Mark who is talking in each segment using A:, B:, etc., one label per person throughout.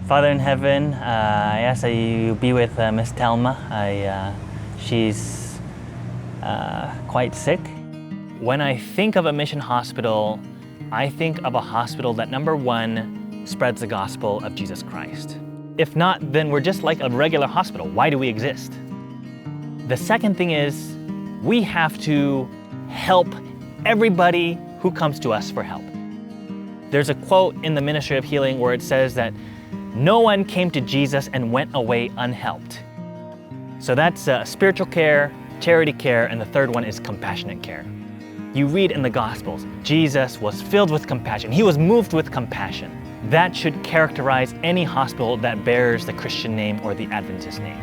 A: Father in heaven, I ask that you be with Miss Telma. She's quite sick. When I think of a mission hospital, I think of a hospital that, number one, spreads the gospel of Jesus Christ. If not, then we're just like a regular hospital. Why do we exist? The second thing is, we have to help everybody who comes to us for help. There's a quote in the Ministry of Healing where it says that no one came to Jesus and went away unhelped. So that's spiritual care, charity care, and the third one is compassionate care. You read in the Gospels, Jesus was filled with compassion. He was moved with compassion. That should characterize any hospital that bears the Christian name or the Adventist name.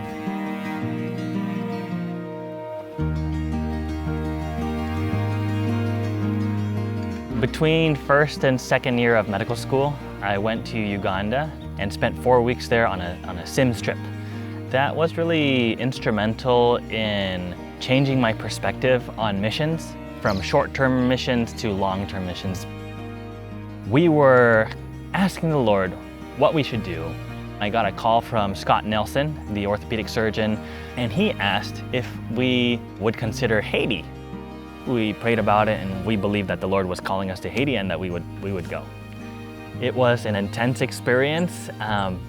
A: Between first and second year of medical school, I went to Uganda and spent 4 weeks there on a Sims trip. That was really instrumental in changing my perspective on missions, from short-term missions to long-term missions. We were asking the Lord what we should do. I got a call from Scott Nelson, the orthopedic surgeon, and he asked if we would consider Haiti. We prayed about it and we believed that the Lord was calling us to Haiti and that we would go. It was an intense experience,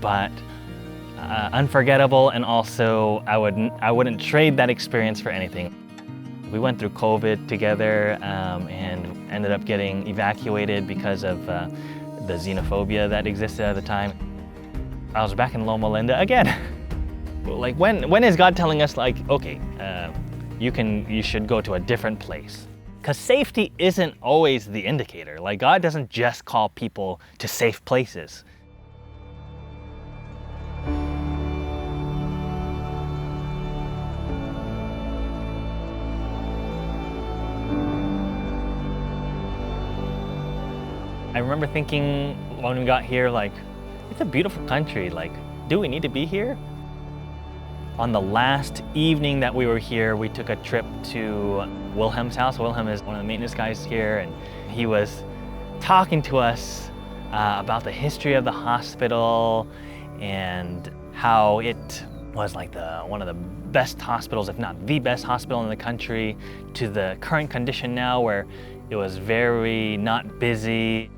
A: but unforgettable, and also I wouldn't trade that experience for anything. We went through COVID together and ended up getting evacuated because of the xenophobia that existed at the time. I was back in Loma Linda again. Like when is God telling us, like, okay, you should go to a different place? Because safety isn't always the indicator. Like, God doesn't just call people to safe places. I remember thinking when we got here, like, it's a beautiful country. Like, do we need to be here? On the last evening that we were here, we took a trip to Wilhelm's house. Wilhelm is one of the maintenance guys here, and he was talking to us about the history of the hospital and how it was like one of the best hospitals, if not the best hospital in the country, to the current condition now where it was very not busy.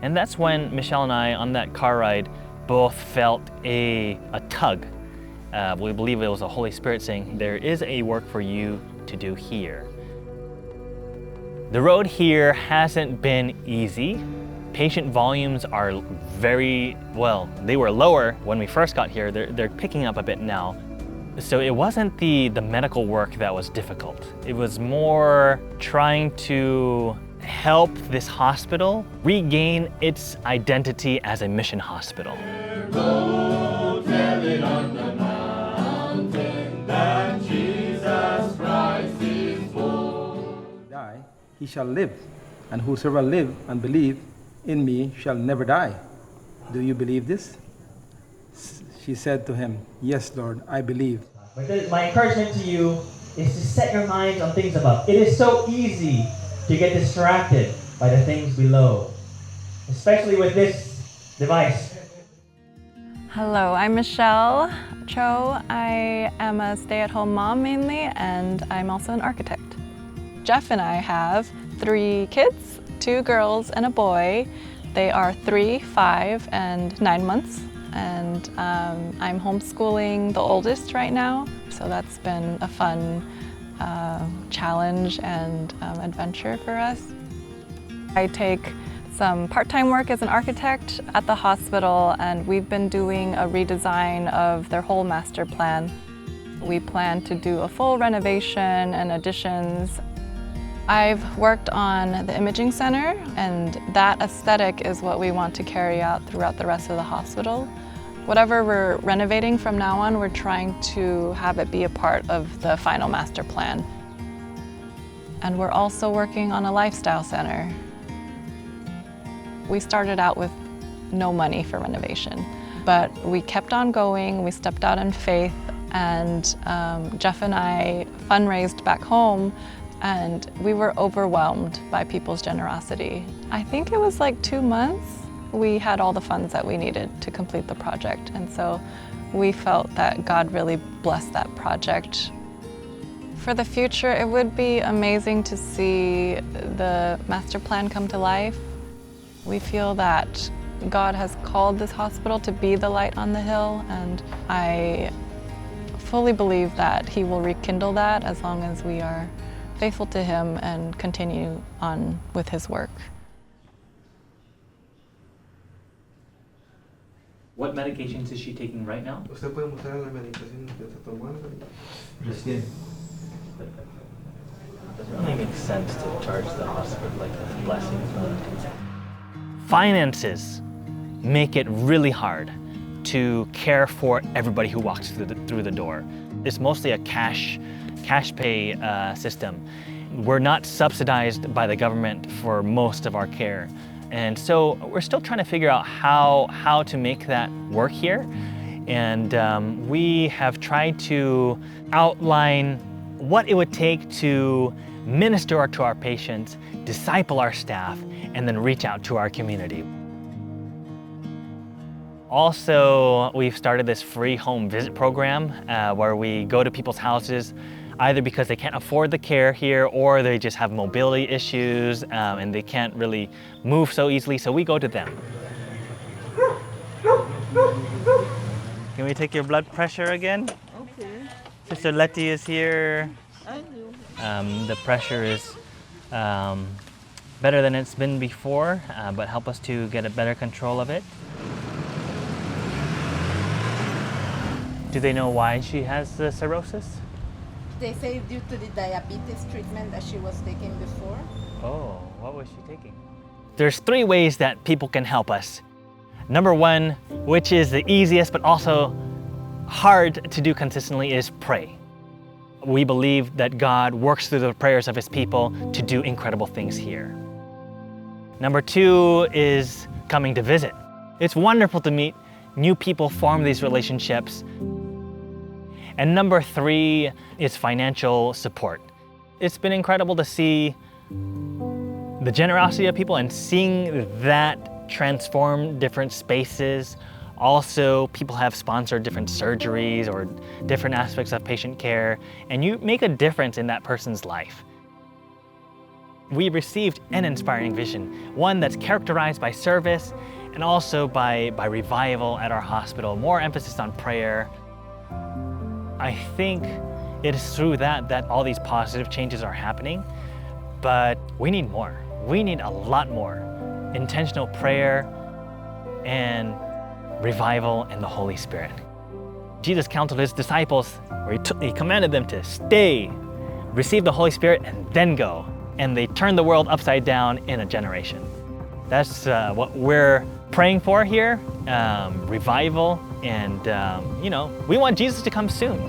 A: And that's when Michelle and I, on that car ride, both felt a tug. We believe it was the Holy Spirit saying, there is a work for you to do here. The road here hasn't been easy. Patient volumes are they were lower when we first got here. They're picking up a bit now. So it wasn't the medical work that was difficult. It was more trying to help this hospital regain its identity as a mission hospital.
B: He shall live, and whosoever live and believe in me shall never die. Do you believe this? She said to him, yes, Lord, I believe.
C: But my encouragement to you is to set your minds on things above. It is so easy to get distracted by the things below, especially with this device.
D: Hello, I'm Michelle Cho. I am a stay-at-home mom mainly, and I'm also an architect. Jeff and I have 3 kids, 2 girls and a boy. They are 3, 5, and 9 months. And I'm homeschooling the oldest right now. So that's been a fun challenge and adventure for us. I take some part-time work as an architect at the hospital, and we've been doing a redesign of their whole master plan. We plan to do a full renovation and additions. I've worked on the imaging center, and that aesthetic is what we want to carry out throughout the rest of the hospital. Whatever we're renovating from now on, we're trying to have it be a part of the final master plan. And we're also working on a lifestyle center. We started out with no money for renovation, but we kept on going. We stepped out in faith, and Jeff and I fundraised back home, and we were overwhelmed by people's generosity. I think it was like 2 months we had all the funds that we needed to complete the project. And so we felt that God really blessed that project. For the future, it would be amazing to see the master plan come to life. We feel that God has called this hospital to be the light on the hill, and I fully believe that He will rekindle that as long as we are faithful to Him and continue on with His work.
A: What medications is she taking right now?
E: Usted puede mostrar la medicación que está tomando.
B: Recién.
A: It doesn't really make sense to charge the hospital like this blessing. Finances make it really hard to care for everybody who walks through the door. It's mostly a cash pay system. We're not subsidized by the government for most of our care. And so we're still trying to figure out how to make that work here. And we have tried to outline what it would take to minister to our patients, disciple our staff, and then reach out to our community. Also, we've started this free home visit program where we go to people's houses either because they can't afford the care here or they just have mobility issues and they can't really move so easily, so we go to them. Can we take your blood pressure again?
F: Okay.
A: Sister Letty is here.
F: I do.
A: The pressure is better than it's been before, but help us to get a better control of it. Do they know why she has the cirrhosis?
F: They say due to the diabetes treatment that she was taking before.
A: Oh, what was she taking? There's 3 ways that people can help us. Number 1, which is the easiest but also hard to do consistently, is pray. We believe that God works through the prayers of His people to do incredible things here. Number 2 is coming to visit. It's wonderful to meet new people, form these relationships. And number 3 is financial support. It's been incredible to see the generosity of people and seeing that transform different spaces. Also, people have sponsored different surgeries or different aspects of patient care, and you make a difference in that person's life. We received an inspiring vision, one that's characterized by service and also by revival at our hospital, more emphasis on prayer. I think it is through that all these positive changes are happening, but we need more. We need a lot more intentional prayer and revival in the Holy Spirit. Jesus counseled His disciples where He commanded them to stay, receive the Holy Spirit, and then go. And they turned the world upside down in a generation. That's what we're praying for here, revival, and we want Jesus to come soon.